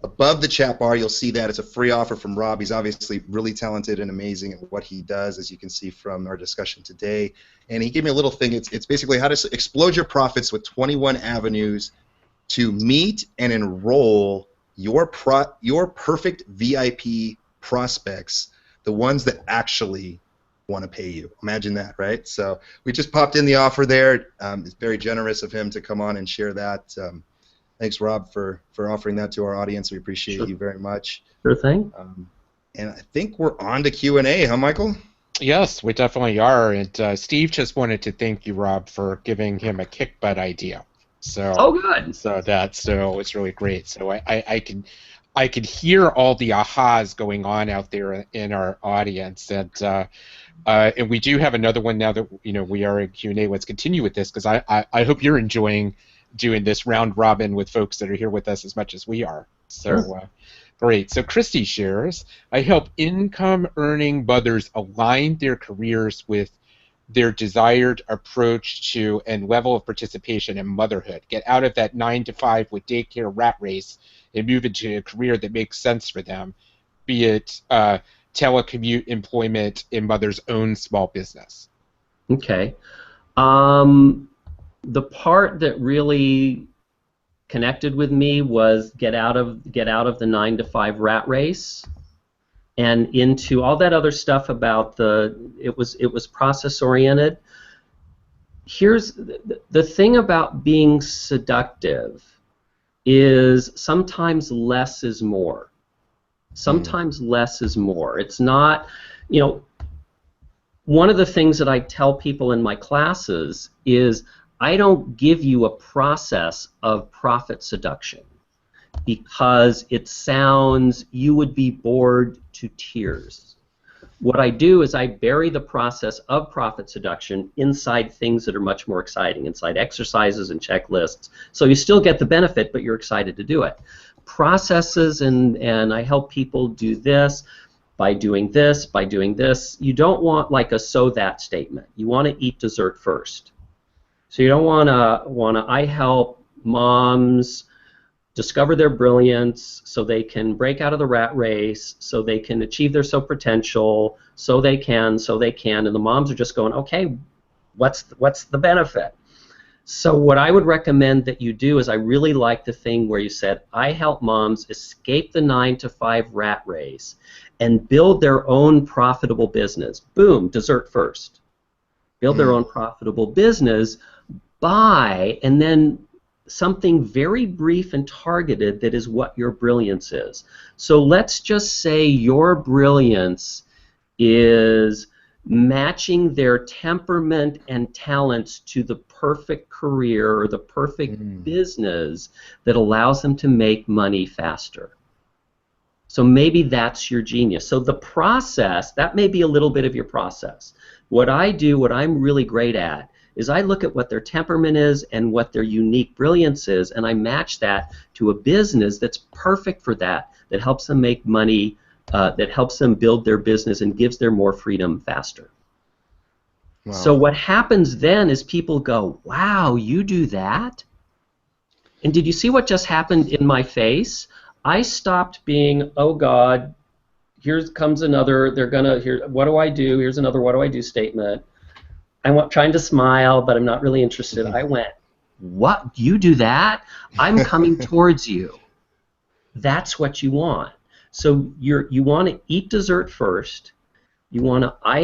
Above the chat bar, you'll see that it's a free offer from Rob. He's obviously really talented and amazing at what he does, as you can see from our discussion today. And he gave me a little thing. It's basically how to explode your profits with 21 avenues to meet and enroll your perfect VIP prospects, the ones that actually want to pay you. Imagine that, right? So we just popped in the offer there. It's very generous of him to come on and share that. Thanks, Rob, for offering that to our audience. We appreciate you very much. Sure thing. And I think we're on to Q&A, huh, Michael? Yes, we definitely are. And Steve just wanted to thank you, Rob, for giving him a kick butt idea. So, good. So it's really great. So I could hear all the ahas going on out there in our audience, and we do have another one now that we are in Q&A. Let's continue with this because I hope you're enjoying doing this round robin with folks that are here with us as much as we are. So great. So Christy shares, I help income-earning mothers align their careers with their desired approach to and level of participation in motherhood. Get out of that 9-to-5 with daycare rat race and move into a career that makes sense for them, be it telecommute employment in mother's own small business. Okay. The part that really connected with me was get out of the 9-to-5 rat race and into all that other stuff about it was process oriented. Here's the thing about being seductive is sometimes less is more. Sometimes less is more. It's not, one of the things that I tell people in my classes is I don't give you a process of profit seduction because it sounds you would be bored to tears. What I do is I bury the process of profit seduction inside things that are much more exciting, inside exercises and checklists. So you still get the benefit, but you're excited to do it. Processes, and I help people do this by doing this, by doing this. You don't want like a so that statement. You want to eat dessert first. So you don't want to I help moms discover their brilliance so they can break out of the rat race, so they can achieve their potential, so they can, and the moms are just going, okay, what's the benefit? So what I would recommend that you do is I really like the thing where you said, I help moms escape the 9-to-5 rat race and build their own profitable business. Boom, dessert first. Build their own profitable business and then something very brief and targeted that is what your brilliance is. So let's just say your brilliance is matching their temperament and talents to the perfect career or the perfect business that allows them to make money faster. So maybe that's your genius. So the process, that may be a little bit of your process. What I do, what I'm really great at, is I look at what their temperament is and what their unique brilliance is, and I match that to a business that's perfect for that, that helps them make money, that helps them build their business and gives them more freedom faster. Wow. So what happens then is people go, wow, you do that? And did you see what just happened in my face? I stopped being, oh God, here comes another, what do I do? Here's another what do I do statement. I'm trying to smile, but I'm not really interested. I went, what? You do that? I'm coming towards you. That's what you want. So you want to eat dessert first. You want to, I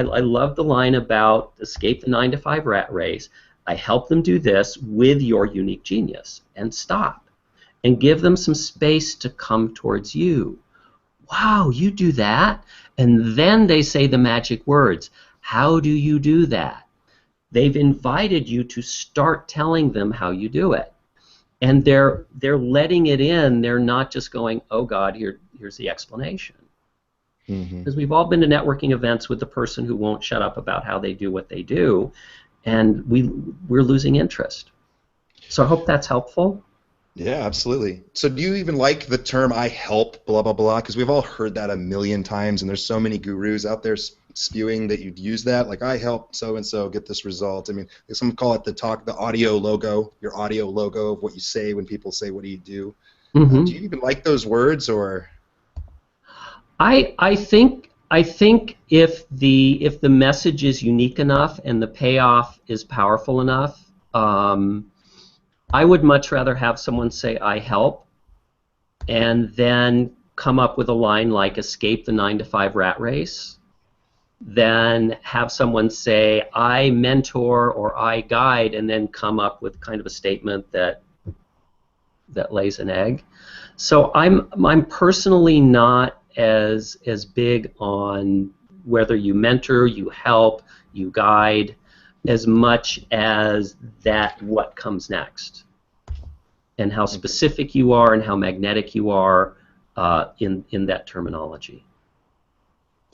love the line about escape the 9-to-5 rat race. I help them do this with your unique genius and stop. and give them some space to come towards you. Wow, you do that? And then they say the magic words. How do you do that? They've invited you to start telling them how you do it. And they're letting it in. They're not just going, oh God, here's the explanation. Because we've all been to networking events with the person who won't shut up about how they do what they do, and we're losing interest. So I hope that's helpful. Yeah, absolutely. So do you even like the term "I help" blah blah blah? Because we've all heard that a million times, and there's so many gurus out there spewing that you'd use that, like "I help so and so get this result." I mean, some call it the audio logo, your audio logo of what you say when people say, "What do you do?" Do you even like those words, or? I think if the message is unique enough and the payoff is powerful enough, I would much rather have someone say "I help" and then come up with a line like "escape the 9-to-5 rat race" than have someone say "I mentor" or "I guide" and then come up with kind of a statement that lays an egg. So I'm personally not as big on whether you mentor, you help, you guide, as much as that what comes next, and how specific you are and how magnetic you are in that terminology.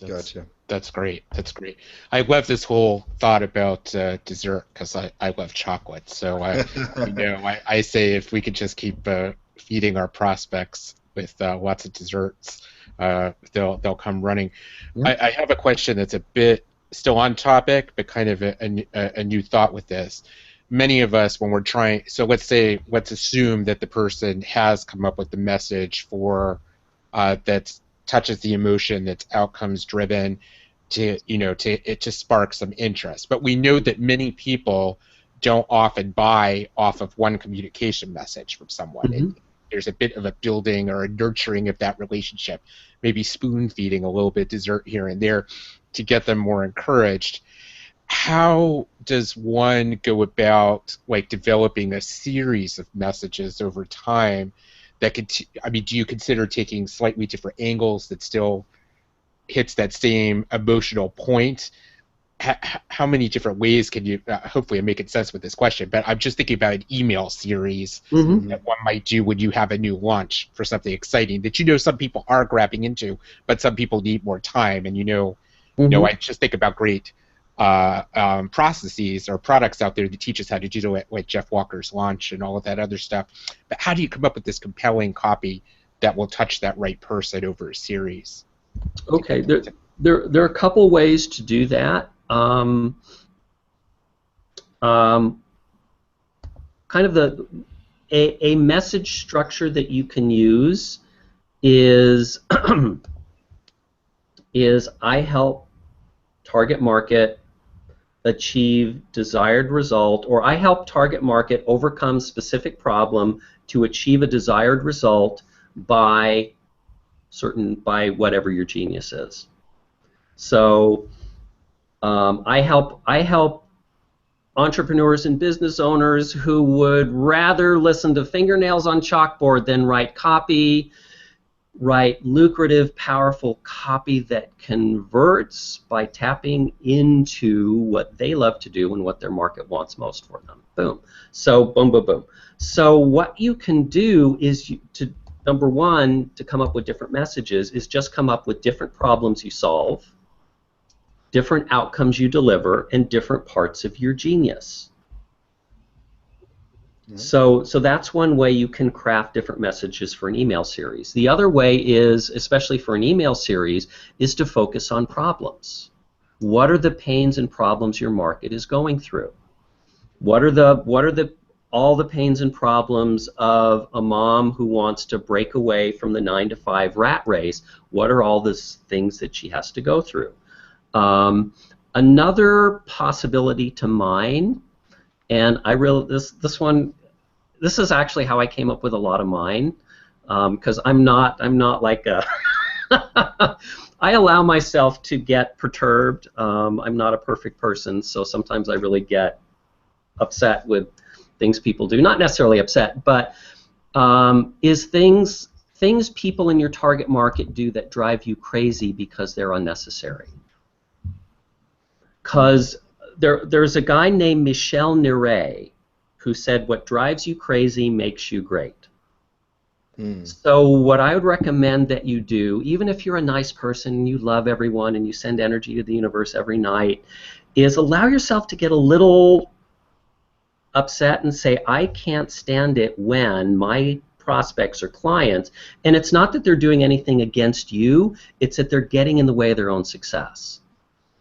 Gotcha. That's great. That's great. I love this whole thought about dessert because I love chocolate. So I say if we could just keep feeding our prospects with lots of desserts, they'll come running. Yeah. I have a question that's a bit still on topic, but kind of a new thought with this. Many of us, when we're trying, so let's assume that the person has come up with the message for that touches the emotion, that's outcomes driven, to spark some interest. But we know that many people don't often buy off of one communication message from someone. Mm-hmm. There's a bit of a building or a nurturing of that relationship, maybe spoon feeding a little bit dessert here and there to get them more encouraged. How does one go about developing a series of messages over time that could, do you consider taking slightly different angles that still hits that same emotional point? How many different ways can you, hopefully I'm making sense with this question, but I'm just thinking about an email series that one might do when you have a new launch for something exciting that some people are grabbing into, but some people need more time. And I just think about great processes or products out there that teach us how to do it, like Jeff Walker's launch and all of that other stuff. But how do you come up with this compelling copy that will touch that right person over a series? Okay, there are a couple ways to do that. Kind of a message structure that you can use is I help target market achieve desired result, or I help target market overcome specific problem to achieve a desired result by whatever your genius is. So I help entrepreneurs and business owners who would rather listen to fingernails on chalkboard than write lucrative, powerful copy that converts by tapping into what they love to do and what their market wants most for them. Boom. So boom, boom, boom. So what you can do is number one, to come up with different messages, is just come up with different problems you solve, different outcomes you deliver, and different parts of your genius. So that's one way you can craft different messages for an email series. The other way is, especially for an email series, is to focus on problems. What are the pains and problems your market is going through? What are all the pains and problems of a mom who wants to break away from the 9-to-5 rat race? What are all the things that she has to go through? Another possibility to mine, and this is actually how I came up with a lot of mine, because I'm not like a I allow myself to get perturbed. I'm not a perfect person, so sometimes I really get upset with things people do. Not necessarily upset, but is things people in your target market do that drive you crazy because they're unnecessary. Because there's a guy named Michel Niret who said, what drives you crazy makes you great. So what I would recommend that you do, even if you're a nice person and you love everyone and you send energy to the universe every night, is allow yourself to get a little upset and say, I can't stand it when my prospects or clients, and it's not that they're doing anything against you, it's that they're getting in the way of their own success.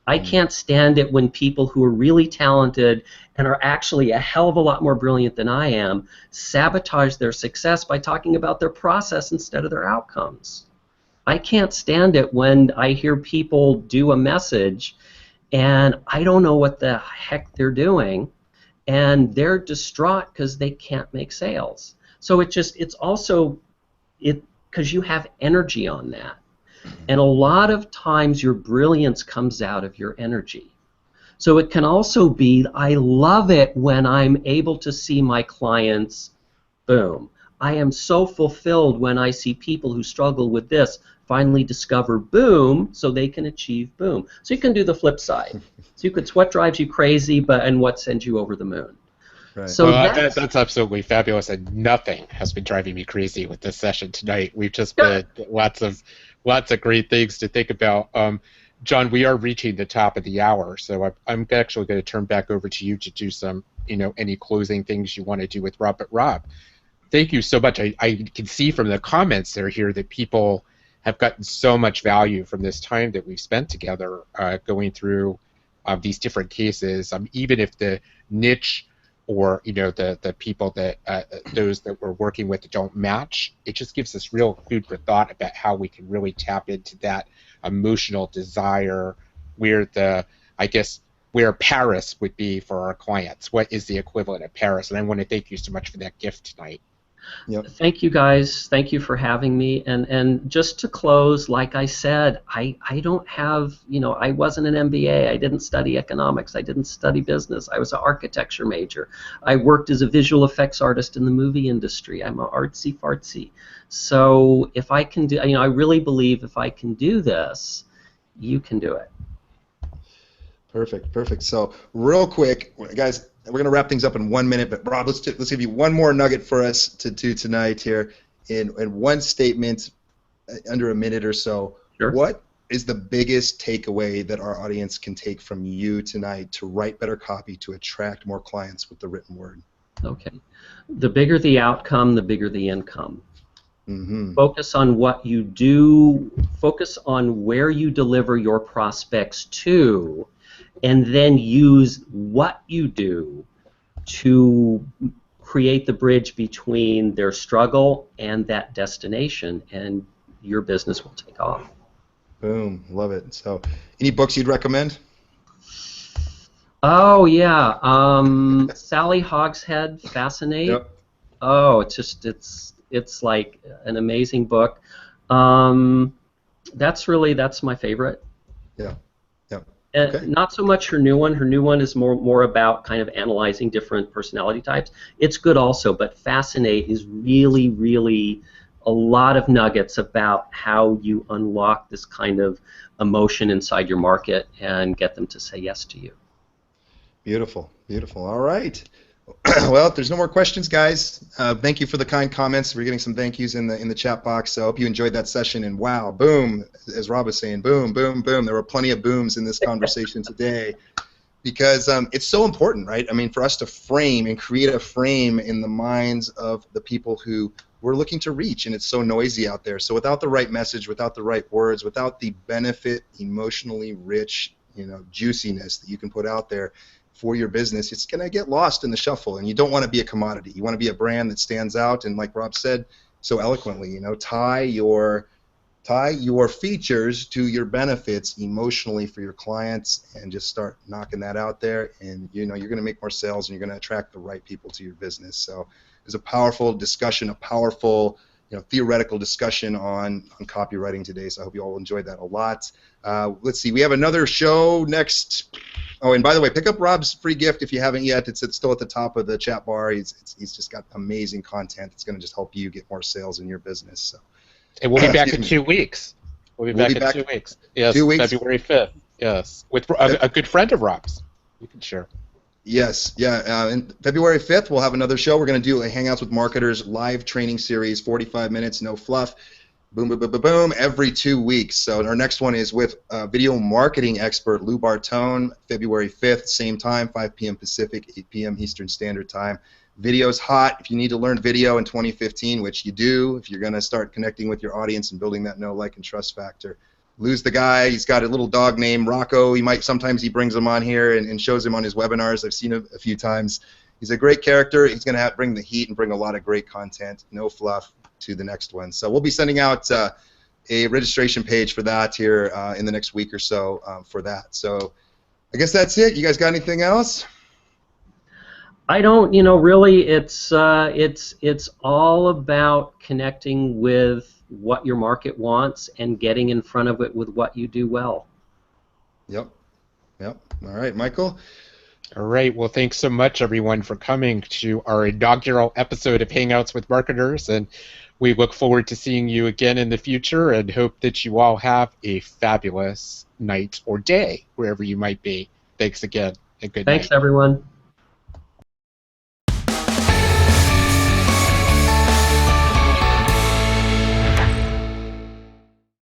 I can't stand it when people who are really talented and are actually a hell of a lot more brilliant than I am sabotage their success by talking about their process instead of their outcomes. I can't stand it when I hear people do a message and I don't know what the heck they're doing and they're distraught because they can't make sales. So it's also because you have energy on that. And a lot of times your brilliance comes out of your energy. So it can also be, I love it when I'm able to see my clients, boom. I am so fulfilled when I see people who struggle with this finally discover boom so they can achieve boom. So you can do the flip side. So you could, what drives you crazy and what sends you over the moon. Right. So well, that's absolutely fabulous, and nothing has been driving me crazy with this session tonight. We've just been lots of great things to think about. John, we are reaching the top of the hour, so I'm actually going to turn back over to you to do some, any closing things you want to do with Rob. But Rob, thank you so much. I can see from the comments that are here that people have gotten so much value from this time that we've spent together going through these different cases. Even if the niche or the people that those that we're working with don't match, it just gives us real food for thought about how we can really tap into that emotional desire where where Paris would be for our clients. What is the equivalent of Paris? And I want to thank you so much for that gift tonight. Yep. Thank you guys. Thank you for having me. And just to close, like I said, I don't have, I wasn't an MBA. I didn't study economics. I didn't study business. I was an architecture major. I worked as a visual effects artist in the movie industry. I'm an artsy fartsy. So if I can do, I really believe if I can do this, you can do it. Perfect. So real quick, guys, we're going to wrap things up in 1 minute, but Rob, let's give you one more nugget for us to do tonight here in one statement, under a minute or so. Sure. What is the biggest takeaway that our audience can take from you tonight to write better copy to attract more clients with the written word? Okay. The bigger the outcome, the bigger the income. Mm-hmm. Focus on what you do, focus on where you deliver your prospects to, and then use what you do to create the bridge between their struggle and that destination, and your business will take off. Boom. Love it. So, any books you'd recommend? Oh, yeah. Sally Hogshead, Fascinate. Yep. Oh, it's like an amazing book. That's my favorite. Yeah. Okay. Not so much her new one. Her new one is more about kind of analyzing different personality types. It's good also, but Fascinate is really, really a lot of nuggets about how you unlock this kind of emotion inside your market and get them to say yes to you. Beautiful. All right. Well, if there's no more questions, guys, thank you for the kind comments. We're getting some thank yous in the chat box. So I hope you enjoyed that session. And wow, boom, as Rob was saying, boom. There were plenty of booms in this conversation today because it's so important, right? I mean, for us to frame and create a frame in the minds of the people who we're looking to reach, and it's so noisy out there. So without the right message, without the right words, without the benefit, emotionally rich, juiciness that you can put out there for your business, it's going to get lost in the shuffle, and you don't want to be a commodity. You want to be a brand that stands out, and like Rob said so eloquently, tie your features to your benefits emotionally for your clients, and just start knocking that out there, and you're going to make more sales, and you're going to attract the right people to your business. So it was a powerful discussion, a powerful theoretical discussion on copywriting today, so I hope you all enjoyed that a lot. Let's see, we have another show next Oh, and by the way, pick up Rob's free gift if you haven't yet. It's still at the top of the chat bar. He's just got amazing content. It's going to just help you get more sales in your business. So. And we'll be back in 2 weeks. We'll be back in 2 weeks. Yes, 2 weeks. February 5th. Yes, with a good friend of Rob's. You can share. Yes, yeah. And February 5th, we'll have another show. We're going to do a Hangouts with Marketers live training series, 45 minutes, no fluff. Boom, boom, boom, boom, boom, every 2 weeks. So our next one is with video marketing expert Lou Bartone, February 5th, same time, 5 p.m. Pacific, 8 p.m. Eastern Standard Time. Video's hot. If you need to learn video in 2015, which you do, if you're going to start connecting with your audience and building that know, like, and trust factor, Lou's the guy. He's got a little dog named Rocco. Sometimes he brings him on here and shows him on his webinars. I've seen him a few times. He's a great character. He's going to bring the heat and bring a lot of great content, no fluff, to the next one. So we'll be sending out a registration page for that here in the next week or so for that. So I guess that's it. You guys got anything else? I don't. Really, it's all about connecting with what your market wants and getting in front of it with what you do well. Yep. All right, Michael. All right. Well, thanks so much, everyone, for coming to our inaugural episode of Hangouts with Marketers, and we look forward to seeing you again in the future and hope that you all have a fabulous night or day, wherever you might be. Thanks again, and good night. Thanks, everyone.